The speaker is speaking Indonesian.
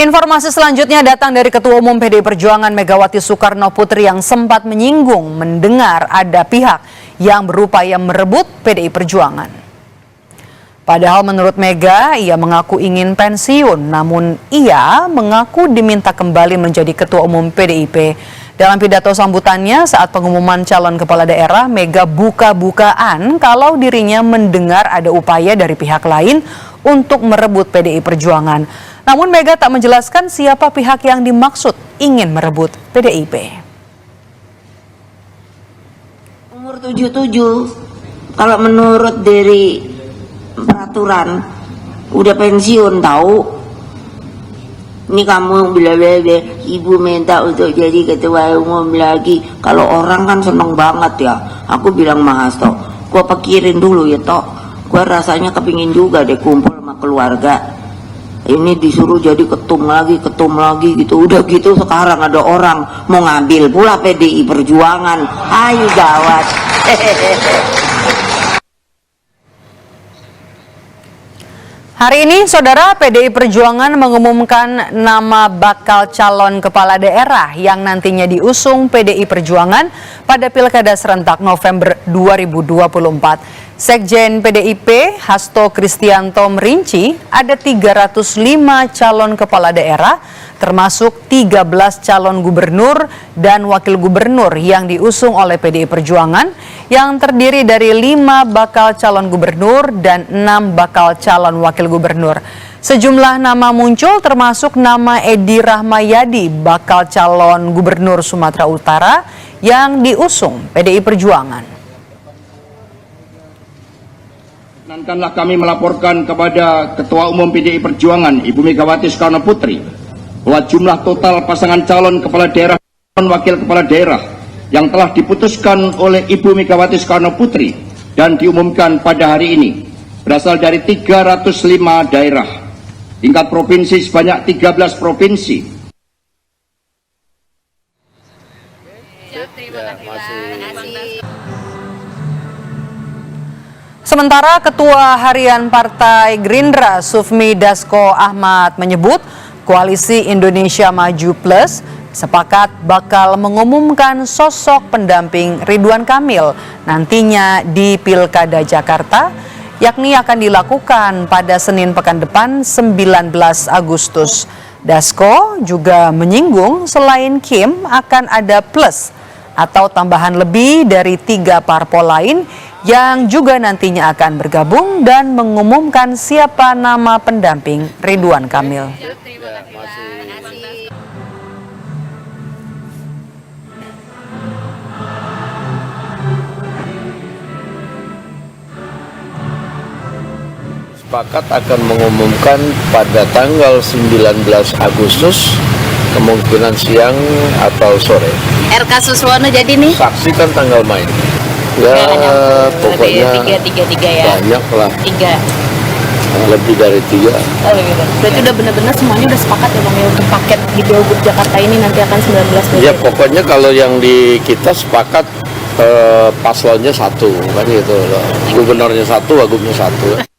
Informasi selanjutnya datang dari Ketua Umum PDI Perjuangan Megawati Soekarno Putri yang sempat menyinggung mendengar ada pihak yang berupaya merebut PDI Perjuangan. Padahal menurut Mega, ia mengaku ingin pensiun, namun ia mengaku diminta kembali menjadi Ketua Umum PDIP. Dalam pidato sambutannya saat pengumuman calon kepala daerah, Mega buka-bukaan kalau dirinya mendengar ada upaya dari pihak lain untuk merebut PDI Perjuangan. Namun Mega tak menjelaskan siapa pihak yang dimaksud ingin merebut PDIP. Umur 77, kalau menurut dari peraturan udah pensiun tahu. Ini kamu bilang ibu minta untuk jadi ketua umum lagi. Kalau orang kan seneng banget ya. Aku bilang Mas Hasto, gua pikirin dulu ya toh. Gua rasanya kepingin juga deh kumpul sama keluarga. Ini disuruh jadi ketum lagi gitu. Udah gitu sekarang ada orang mau ngambil pula PDI Perjuangan. Ayo gawat. Hari ini, Saudara, PDI Perjuangan mengumumkan nama bakal calon kepala daerah yang nantinya diusung PDI Perjuangan pada Pilkada serentak November 2024. Sekjen PDIP Hasto Kristianto merinci ada 305 calon kepala daerah, termasuk 13 calon gubernur dan wakil gubernur yang diusung oleh PDI Perjuangan, yang terdiri dari 5 bakal calon gubernur dan 6 bakal calon wakil gubernur. Sejumlah nama muncul termasuk nama Edi Rahmayadi, bakal calon gubernur Sumatera Utara yang diusung PDI Perjuangan. Nantilah kami melaporkan kepada Ketua Umum PDI Perjuangan Ibu Megawati Soekarno Putri bahwa jumlah total pasangan calon kepala daerah dan wakil kepala daerah yang telah diputuskan oleh Ibu Megawati Soekarno Putri dan diumumkan pada hari ini berasal dari 305 daerah, tingkat provinsi sebanyak 13 provinsi. Sementara Ketua Harian Partai Gerindra Sufmi Dasko Ahmad menyebut Koalisi Indonesia Maju Plus sepakat bakal mengumumkan sosok pendamping Ridwan Kamil nantinya di Pilkada Jakarta, yakni akan dilakukan pada Senin pekan depan 19 Agustus. Dasko juga menyinggung selain Kim akan ada plus atau tambahan lebih dari 3 parpol lain yang juga nantinya akan bergabung dan mengumumkan siapa nama pendamping Ridwan Kamil. Sepakat akan mengumumkan pada tanggal 19 Agustus, kemungkinan siang atau sore. RK Suswono jadi nih? Saksi kan tanggal main. Ya, pokoknya tiga ya. Banyak lah. 3. Lebih dari 3. Oh, gitu. Berarti udah benar-benar semuanya udah sepakat ya Bang ya untuk paket di Pilgub Jakarta ini nanti akan 19 Ya pokoknya kalau yang di kita sepakat paslonnya 1 kan gitu loh. Gubernurnya 1, wagubnya 1.